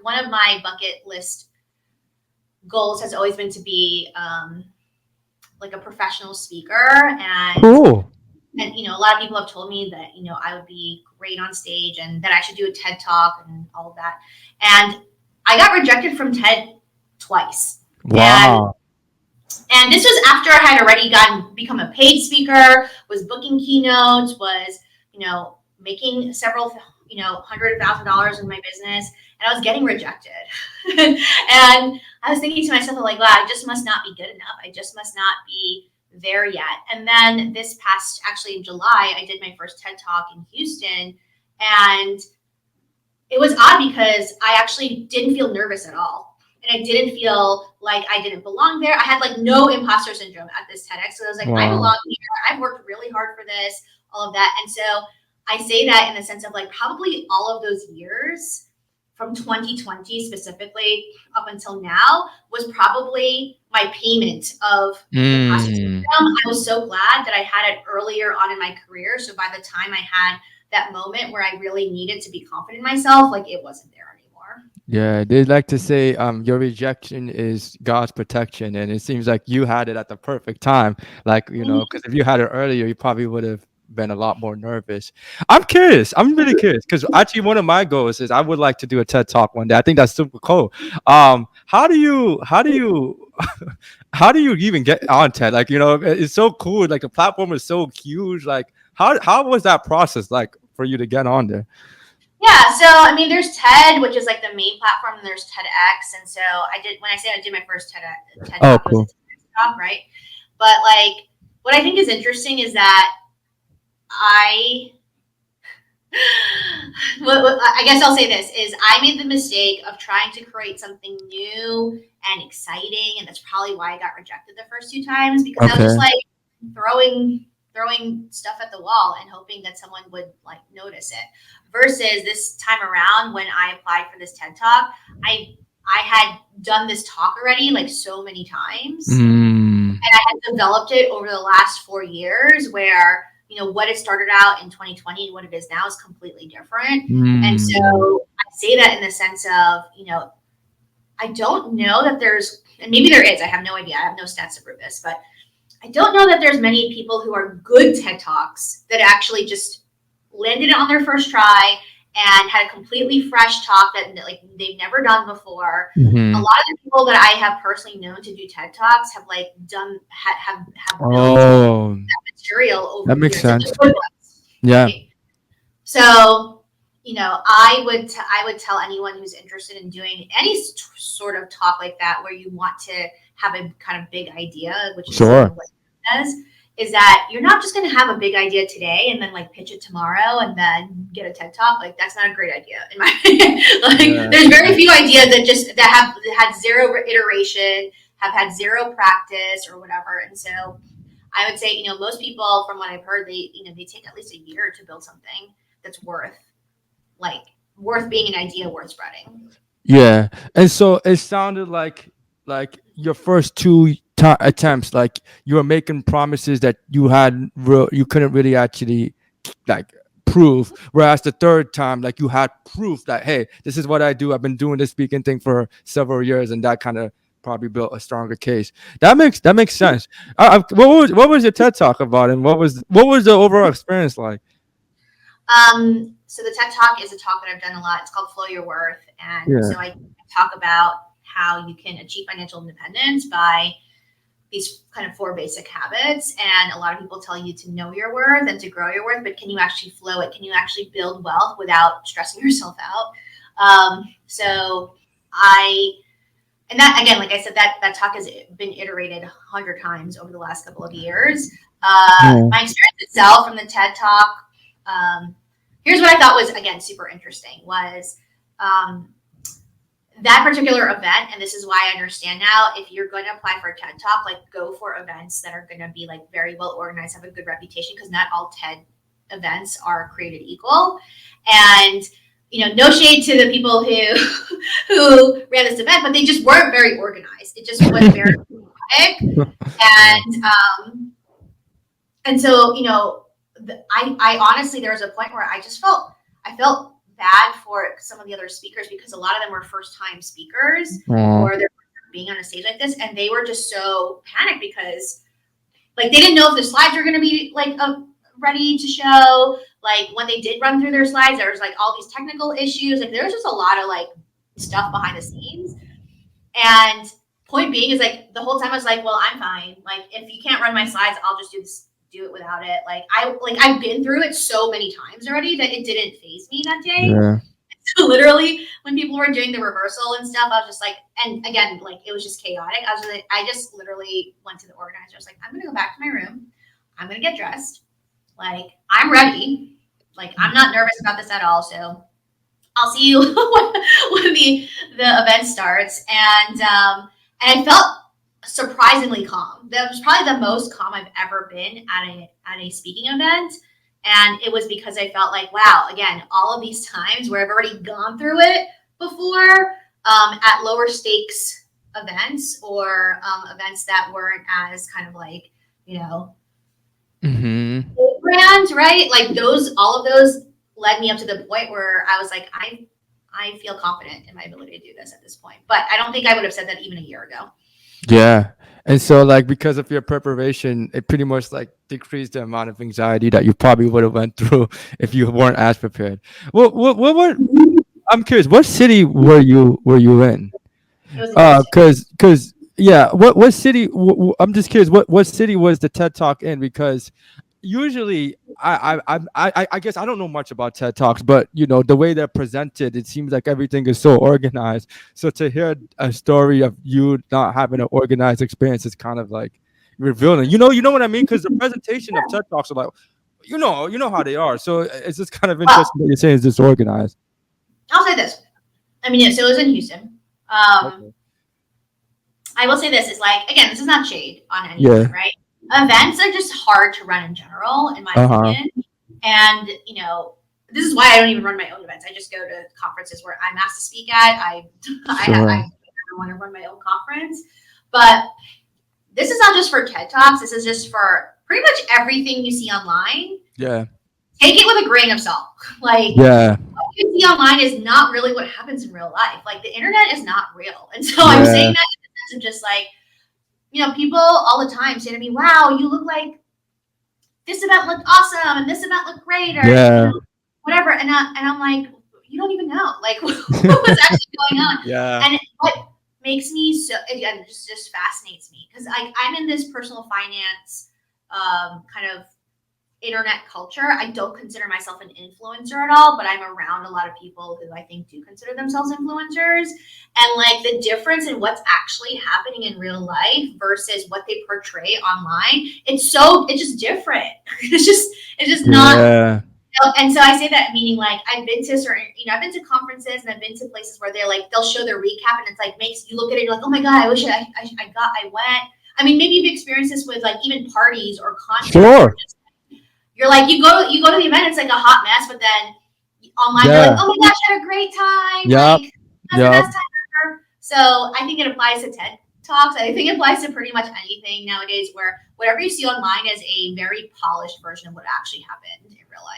one of my bucket list goals has always been to be like a professional speaker. Cool. And, a lot of people have told me that, I would be great on stage and that I should do a TED talk and all of that. And I got rejected from TED twice. Wow. And this was after I had already become a paid speaker, was booking keynotes, was, making several, $100,000 in my business, and I was getting rejected. And I was thinking to myself, like, wow, I just must not be good enough. I just must not be there yet. And then actually in July, I did my first TED Talk in Houston, and it was odd because I actually didn't feel nervous at all. And I didn't feel like I didn't belong there. I had like no imposter syndrome at this TEDx. So I was like, I belong here. I've worked really hard for this, all of that. And so I say that in the sense of like probably all of those years from 2020 specifically up until now was probably my payment of imposter syndrome. I was so glad that I had it earlier on in my career. So by the time I had that moment where I really needed to be confident in myself, like it wasn't there anymore. Yeah, they like to say your rejection is God's protection, and it seems like you had it at the perfect time. Like, because if you had it earlier, you probably would have been a lot more nervous. I'm curious. I'm really curious because actually one of my goals is I would like to do a TED Talk one day. I think that's super cool. How do you how do you even get on TED? Like, it's so cool. Like the platform is so huge. Like how was that process like for you to get on there? Yeah, so I mean, there's TED, which is like the main platform, and there's TEDx, and so when I say I did my first TED Talk, cool. it was a TEDx talk, right? But like, what I think is interesting is that I guess I'll say this is I made the mistake of trying to create something new and exciting, and that's probably why I got rejected the first two times because I was just like throwing stuff at the wall and hoping that someone would like notice it. Versus this time around when I applied for this TED Talk, I had done this talk already like so many times, and I had developed it over the last 4 years where, what it started out in 2020 and what it is now is completely different. And so I say that in the sense of, I don't know that there's, and maybe there is, I have no idea. I have no stats to prove this, but I don't know that there's many people who are good TED Talks that actually just landed it on their first try and had a completely fresh talk that like they've never done before. A lot of the people that I have personally known to do TED Talks have like have built that material over that makes years. sense. Yeah. Right? So, I would tell anyone who's interested in doing any sort of talk like that, where you want to have a kind of big idea, which is what it says, is that you're not just going to have a big idea today and then like pitch it tomorrow and then get a TED Talk. Like that's not a great idea in my opinion. There's very few ideas that have had zero iteration, have had zero practice or whatever. And so I would say, most people from what I've heard, they take at least a year to build something that's worth being an idea worth spreading. Yeah. And so it sounded like your first two attempts, like you were making promises that you couldn't really actually like prove, whereas the third time like you had proof that, hey, this is what I do, I've been doing this speaking thing for several years, and that kind of probably built a stronger case. That makes sense. What was your TED Talk about, and what was the overall experience like? So the TED Talk is a talk that I've done a lot. It's called Flow Your Worth, and so I talk about how you can achieve financial independence by these kind of 4 basic habits. And a lot of people tell you to know your worth and to grow your worth, but can you actually flow it? Can you actually build wealth without stressing yourself out? And that, again, like I said, that talk has been iterated 100 times over the last couple of years. My experience itself from the TED Talk, here's what I thought was, again, super interesting was that particular event, and this is why I understand now, if you're going to apply for a TED Talk, like go for events that are going to be like very well organized, have a good reputation, because not all TED events are created equal. And no shade to the people who ran this event, but they just weren't very organized. It just was very chaotic. And so, I honestly, there was a point where I felt bad for some of the other speakers because a lot of them were first-time speakers or they're being on a stage like this, and they were just so panicked because like they didn't know if the slides were going to be like ready to show. Like when they did run through their slides, there was like all these technical issues. Like there was just a lot of like stuff behind the scenes. And point being is like the whole time I was like, well, I'm fine. Like if you can't run my slides, I'll just do it without it. I've been through it so many times already that it didn't faze me that day. Yeah. So literally when people were doing the rehearsal and stuff, I was just like, and again, like it was just chaotic. I just literally went to the organizer. I was like, I'm going to go back to my room. I'm going to get dressed. Like I'm ready. Like I'm not nervous about this at all. So I'll see you when the event starts. And I felt surprisingly calm. That was probably the most calm I've ever been at a speaking event. And it was because I felt like, wow, again, all of these times where I've already gone through it before at lower stakes events or events that weren't as kind of like, you know, brands, right? Like all of those led me up to the point where I was like, I feel confident in my ability to do this at this point. But I don't think I would have said that even a year ago. Yeah. And so like because of your preparation, it pretty much like decreased the amount of anxiety that you probably would have went through if you weren't as prepared. What I'm curious, what city were you in? Cause yeah, what city I'm just curious, what city was the TED Talk in? Because usually I guess I don't know much about TED Talks, but you know the way they're presented, it seems like everything is so organized. So to hear a story of you not having an organized experience is kind of like revealing. You know what I mean? Because the presentation of TED Talks are like, you know how they are. So it's just kind of interesting that you're saying it's disorganized. I'll say this. I mean, so it was in Houston. Okay. I will say this is like, again, this is not shade on anyone, right? Events are just hard to run in general, in my opinion. And, you know, this is why I don't even run my own events. I just go to conferences where I'm asked to speak at. I never want to run my own conference. But this is not just for TED Talks. This is just for pretty much everything you see online. Yeah. Take it with a grain of salt. Like, what you see online is not really what happens in real life. Like, the internet is not real. And so I'm saying that in the sense of just like, you know, people all the time say to me, wow, you look like this event looked awesome and this event looked great or you know, whatever. And I'm like, you don't even know like what was actually going on. Yeah. And what makes me so, again, just fascinates me because I'm in this personal finance kind of internet culture. I don't consider myself an influencer at all, but I'm around a lot of people who I think do consider themselves influencers. And like the difference in what's actually happening in real life versus what they portray online, it's just different. It's just not. Yeah. You know, and so I say that meaning like I've been to conferences and I've been to places where they'll show their recap and it's like makes you look at it, you're like, oh my God, I wish I went. I mean, maybe you've experienced this with like even parties or concerts. Sure. You're like, you go to the event, it's like a hot mess, but then online you're like, oh my gosh, I had a great time. Yep. Like, that's the best time ever. So I think it applies to TED Talks. I think it applies to pretty much anything nowadays where whatever you see online is a very polished version of what actually happened in real life.